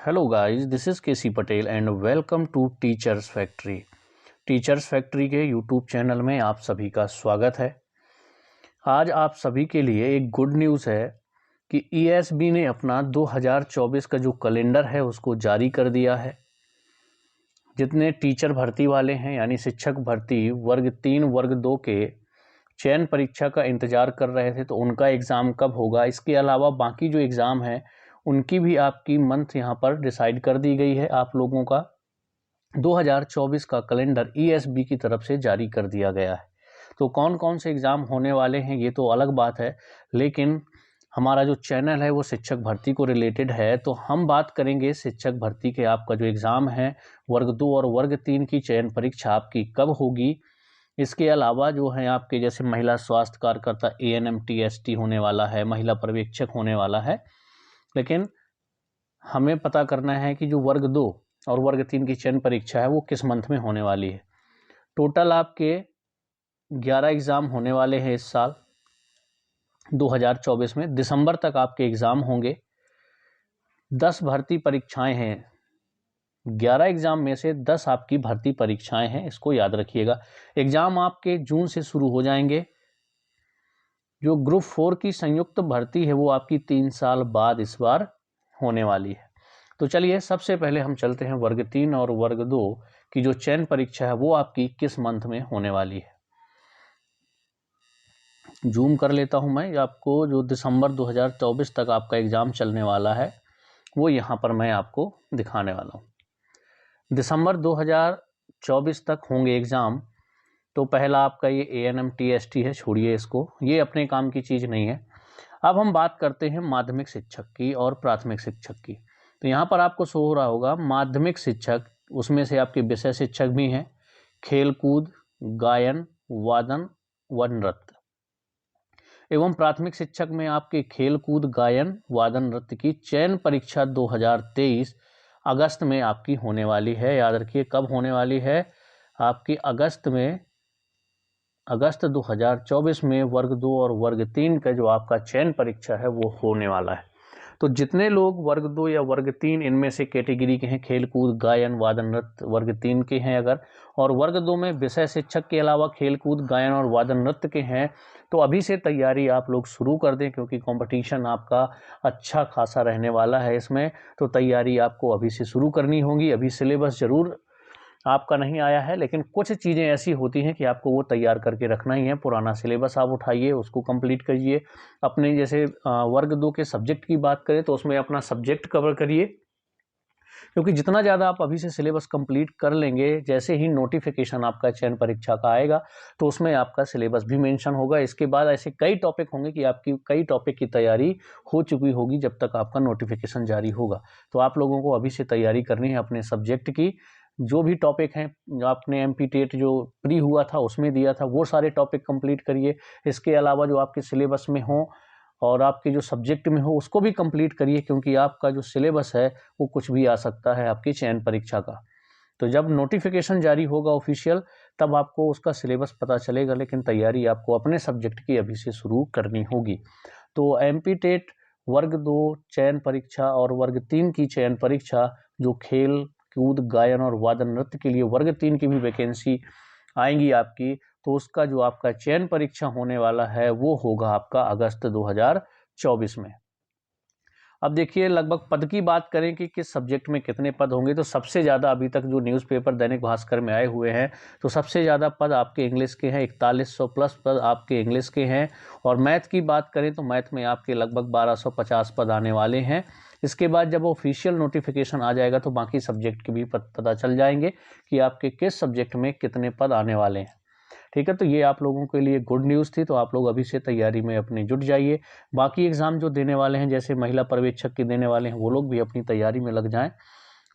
Hello guys, this is K C Patel and welcome to teachers factory. Teachers factory के YouTube channel में आप सभी का स्वागत है। आज आप सभी के लिए एक गुड न्यूज़ है कि ईएसबी ने अपना 2024 का जो कैलेंडर है उसको जारी कर दिया है। जितने टीचर भर्ती वाले हैं यानी शिक्षक भर्ती वर्ग 3 वर्ग 2 के चयन परीक्षा का इंतज़ार कर रहे थे तो उनका एग्ज़ाम कब होगा, इसके अलावा बाकी जो एग्ज़ाम है उनकी भी आपकी मंथ यहाँ पर डिसाइड कर दी गई है। आप लोगों का 2024 का कैलेंडर ईएसबी की तरफ से जारी कर दिया गया है। तो कौन कौन से एग्ज़ाम होने वाले हैं ये तो अलग बात है, लेकिन हमारा जो चैनल है वो शिक्षक भर्ती को रिलेटेड है, तो हम बात करेंगे शिक्षक भर्ती के आपका जो एग्ज़ाम है वर्ग 2 और वर्ग 3 की चयन परीक्षा आपकी कब होगी। इसके अलावा जो है आपके जैसे महिला स्वास्थ्य कार्यकर्ता एएनएम टीएसटी होने वाला है, महिला पर्यवेक्षक होने वाला है, लेकिन हमें पता करना है कि जो वर्ग 2 और वर्ग 3 की चयन परीक्षा है वो किस मंथ में होने वाली है। टोटल आपके 11 एग्ज़ाम होने वाले हैं इस साल 2024 में। दिसंबर तक आपके एग्ज़ाम होंगे। 10 भर्ती परीक्षाएं हैं, 11 एग्ज़ाम में से 10 आपकी भर्ती परीक्षाएं हैं, इसको याद रखिएगा। एग्ज़ाम आपके जून से शुरू हो जाएंगे। जो ग्रुप 4 की संयुक्त भर्ती है वो आपकी 3 साल बाद इस बार होने वाली है। तो चलिए सबसे पहले हम चलते हैं वर्ग 3 और वर्ग 2 की जो चयन परीक्षा है वो आपकी किस मंथ में होने वाली है। जूम कर लेता हूं मैं, आपको जो दिसंबर 2024 तक आपका एग्ज़ाम चलने वाला है वो यहाँ पर मैं आपको दिखाने वाला हूँ। दिसंबर 2024 तक होंगे एग्ज़ाम। तो पहला आपका ये एएनएम टीएसटी है, छोड़िए इसको, ये अपने काम की चीज़ नहीं है। अब हम बात करते हैं माध्यमिक शिक्षक की और प्राथमिक शिक्षक की। तो यहाँ पर आपको शो हो रहा होगा माध्यमिक शिक्षक, उसमें से आपके विषय शिक्षक भी हैं, खेलकूद, गायन, वादन व नृत्य। एवं प्राथमिक शिक्षक में आपके खेलकूद, गायन, वादन, नृत्य की चयन परीक्षा 2023 अगस्त में आपकी होने वाली है। याद रखिए कब होने वाली है, आपकी अगस्त 2024 में वर्ग 2 और वर्ग 3 का जो आपका चयन परीक्षा है वो होने वाला है। तो जितने लोग वर्ग 2 या वर्ग 3 इनमें से कैटेगरी के हैं, खेलकूद, गायन, वादन, नृत्य वर्ग 3 के हैं अगर, और वर्ग 2 में विषय शिक्षक के अलावा खेलकूद, गायन और वादन, नृत्य के हैं, तो अभी से तैयारी आप लोग शुरू कर दें, क्योंकि कंपटीशन आपका अच्छा खासा रहने वाला है इसमें। तो तैयारी आपको अभी से शुरू करनी होगी। अभी सिलेबस ज़रूर आपका नहीं आया है, लेकिन कुछ चीज़ें ऐसी होती हैं कि आपको वो तैयार करके रखना ही है। पुराना सिलेबस आप उठाइए, उसको कंप्लीट करिए। अपने जैसे वर्ग 2 के सब्जेक्ट की बात करें तो उसमें अपना सब्जेक्ट कवर करिए, क्योंकि जितना ज़्यादा आप अभी से सिलेबस कंप्लीट कर लेंगे, जैसे ही नोटिफिकेशन आपका चयन परीक्षा का आएगा तो उसमें आपका सिलेबस भी मेंशन होगा। इसके बाद ऐसे कई टॉपिक होंगे कि आपकी कई टॉपिक की तैयारी हो चुकी होगी जब तक आपका नोटिफिकेशन जारी होगा। तो आप लोगों को अभी से तैयारी करनी है अपने सब्जेक्ट की। जो भी टॉपिक हैं, जो आपने एमपी टेट जो प्री हुआ था उसमें दिया था, वो सारे टॉपिक कंप्लीट करिए। इसके अलावा जो आपके सिलेबस में हो और आपके जो सब्जेक्ट में हो उसको भी कंप्लीट करिए, क्योंकि आपका जो सिलेबस है वो कुछ भी आ सकता है आपकी चयन परीक्षा का। तो जब नोटिफिकेशन जारी होगा ऑफिशियल, तब आपको उसका सिलेबस पता चलेगा, लेकिन तैयारी आपको अपने सब्जेक्ट की अभी से शुरू करनी होगी। तो एमपी टेट वर्ग 2 चयन परीक्षा और वर्ग 3 की चयन परीक्षा, जो खेल कूद, गायन और वादन, नृत्य के लिए वर्ग 3 की भी वैकेंसी आएंगी आपकी, तो उसका जो आपका चयन परीक्षा होने वाला है वो होगा आपका अगस्त 2024 में। अब देखिए लगभग पद की बात करें कि किस सब्जेक्ट में कितने पद होंगे, तो सबसे ज़्यादा अभी तक जो न्यूज़पेपर दैनिक भास्कर में आए हुए हैं, तो सबसे ज़्यादा पद आपके इंग्लिश के हैं, 4100 प्लस पद आपके इंग्लिश के हैं। और मैथ की बात करें तो मैथ में आपके लगभग 1250 पद आने वाले हैं। इसके बाद जब ऑफिशियल नोटिफिकेशन आ जाएगा तो बाकी सब्जेक्ट के भी पता चल जाएंगे कि आपके किस सब्जेक्ट में कितने पद आने वाले हैं। ठीक है, तो ये आप लोगों के लिए गुड न्यूज़ थी, तो आप लोग अभी से तैयारी में अपने जुट जाइए। बाकी एग्ज़ाम जो देने वाले हैं, जैसे महिला पर्यवेक्षक के देने वाले हैं, वो लोग भी अपनी तैयारी में लग जाएं।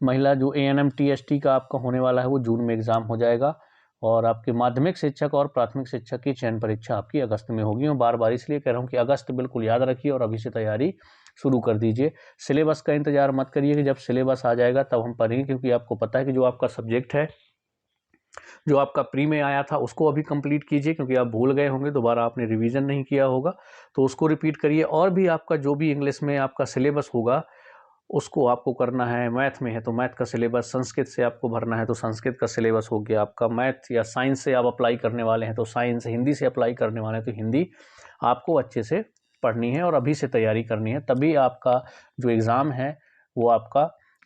महिला जो एएनएम टीएसटी का आपका होने वाला है वो जून में एग्ज़ाम हो जाएगा, और आपके माध्यमिक शिक्षक और प्राथमिक शिक्षक की चयन परीक्षा आपकी अगस्त में होगी। मैं बार बार इसलिए कह रहा हूँ कि अगस्त बिल्कुल याद रखिए और अभी से तैयारी शुरू कर दीजिए। सिलेबस का इंतजार मत करिए कि जब सिलेबस आ जाएगा तब हम पढ़ेंगे, क्योंकि आपको पता है कि जो आपका सब्जेक्ट है, जो आपका प्री में आया था, उसको अभी कंप्लीट कीजिए, क्योंकि आप भूल गए होंगे, दोबारा आपने रिवीजन नहीं किया होगा, तो उसको रिपीट करिए। और भी आपका जो भी इंग्लिश में आपका सिलेबस होगा उसको आपको करना है। मैथ में है तो मैथ का सिलेबस, संस्कृत से आपको भरना है तो संस्कृत का सिलेबस हो गया आपका। मैथ या साइंस से आप अप्लाई करने वाले हैं तो साइंस, हिंदी से अप्लाई करने वाले हैं तो हिंदी आपको अच्छे से पढ़नी है और अभी से तैयारी करनी है, तभी आपका जो एग्ज़ाम है वो आपका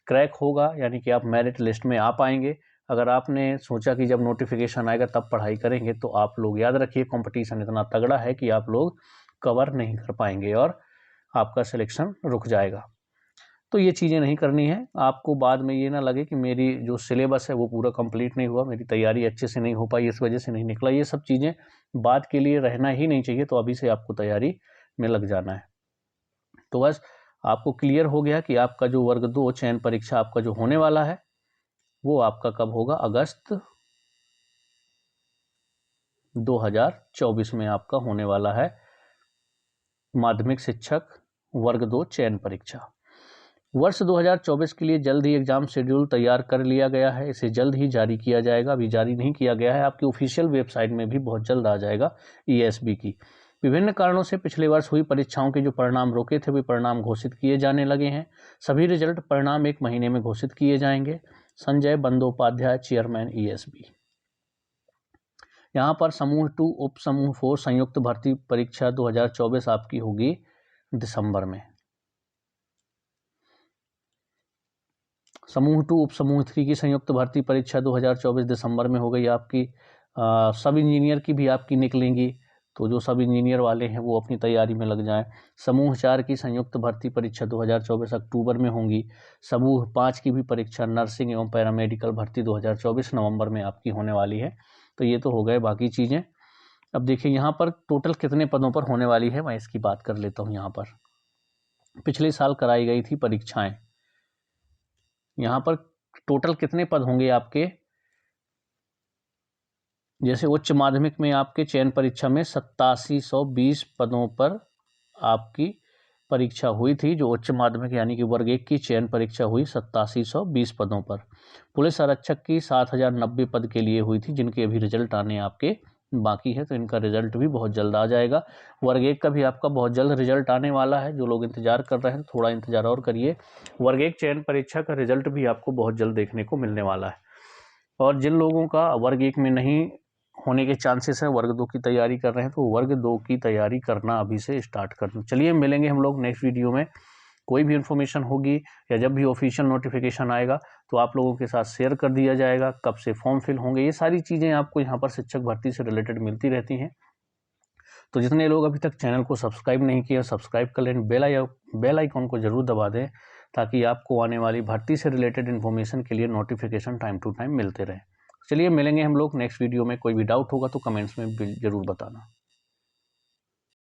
क्रैक होगा, यानी कि आप मेरिट लिस्ट में आ पाएंगे। अगर आपने सोचा कि जब नोटिफिकेशन आएगा तब पढ़ाई करेंगे तो आप लोग याद रखिए कंपटीशन इतना तगड़ा है कि आप लोग कवर नहीं कर पाएंगे और आपका सिलेक्शन रुक जाएगा। तो ये चीज़ें नहीं करनी है आपको। बाद में ये ना लगे कि मेरी जो सिलेबस है वो पूरा कंप्लीट नहीं हुआ, मेरी तैयारी अच्छे से नहीं हो पाई, इस वजह से नहीं निकला। ये सब चीज़ें बाद के लिए रहना ही नहीं चाहिए, तो अभी से आपको तैयारी में लग जाना है। तो बस आपको क्लियर हो गया कि आपका जो वर्ग 2 चयन परीक्षा आपका जो होने वाला है वो आपका कब होगा, अगस्त 2024 में आपका होने वाला है माध्यमिक शिक्षक वर्ग 2 चयन परीक्षा। वर्ष 2024 के लिए जल्द ही एग्जाम शेड्यूल तैयार कर लिया गया है, इसे जल्द ही जारी किया जाएगा। अभी जारी नहीं किया गया है, आपकी ऑफिशियल वेबसाइट में भी बहुत जल्द आ जाएगा ESB की। विभिन्न कारणों से पिछले वर्ष हुई परीक्षाओं के जो परिणाम रोके थे वे परिणाम घोषित किए जाने लगे हैं। सभी रिजल्ट परिणाम 1 महीने में घोषित किए जाएंगे। Sanjay Bandopadhyay, chairman ESB। यहाँ पर समूह 2 उप समूह 4 संयुक्त भर्ती परीक्षा 2024 आपकी होगी दिसंबर में। समूह 2 उप समूह 3 की संयुक्त भर्ती परीक्षा 2024 दिसंबर में हो गई आपकी। सब इंजीनियर की भी आपकी निकलेंगी, तो जो सब इंजीनियर वाले हैं वो अपनी तैयारी में लग जाएं। समूह 4 की संयुक्त भर्ती परीक्षा 2024 अक्टूबर में होंगी। समूह 5 की भी परीक्षा नर्सिंग एवं पैरामेडिकल भर्ती 2024 नवंबर में आपकी होने वाली है। तो ये तो हो गए बाकी चीज़ें। अब देखिए यहाँ पर टोटल कितने पदों पर होने वाली है, मैं इसकी बात कर लेता हूँ। यहाँ पर पिछले साल कराई गई थी परीक्षाएं, यहाँ पर टोटल कितने पद होंगे आपके। जैसे उच्च माध्यमिक में आपके चयन परीक्षा में 8720 पदों पर आपकी परीक्षा हुई थी, जो उच्च माध्यमिक यानी कि वर्ग 1 की चयन परीक्षा हुई 8720 पदों पर। पुलिस आरक्षक की 7090 पद के लिए हुई थी, जिनके अभी रिजल्ट आने आपके बाकी है, तो इनका रिजल्ट भी बहुत जल्द आ जाएगा। वर्ग 1 का भी आपका बहुत जल्द रिजल्ट आने वाला है। जो लोग इंतजार कर रहे हैं थोड़ा इंतजार और करिए, वर्ग 1 चयन परीक्षा का रिजल्ट भी आपको बहुत जल्द देखने को मिलने वाला है। और जिन लोगों का वर्ग 1 में नहीं होने के चांसेस हैं, वर्ग 2 की तैयारी कर रहे हैं, तो वर्ग 2 की तैयारी करना अभी से स्टार्ट कर दें। चलिए मिलेंगे हम लोग नेक्स्ट वीडियो में। कोई भी इन्फॉर्मेशन होगी या जब भी ऑफिशियल नोटिफिकेशन आएगा तो आप लोगों के साथ शेयर कर दिया जाएगा। कब से फॉर्म फिल होंगे, ये सारी चीज़ें आपको यहाँ पर शिक्षक भर्ती से रिलेटेड मिलती रहती हैं। तो जितने लोग अभी तक चैनल को सब्सक्राइब नहीं किए, सब्सक्राइब कर लें, बेल आइकॉन को जरूर दबा दें, ताकि आपको आने वाली भर्ती से रिलेटेड इन्फॉर्मेशन के लिए नोटिफिकेशन टाइम टू टाइम मिलते रहे। चलिए मिलेंगे हम लोग नेक्स्ट वीडियो में। कोई भी डाउट होगा तो कमेंट्स में जरूर बताना।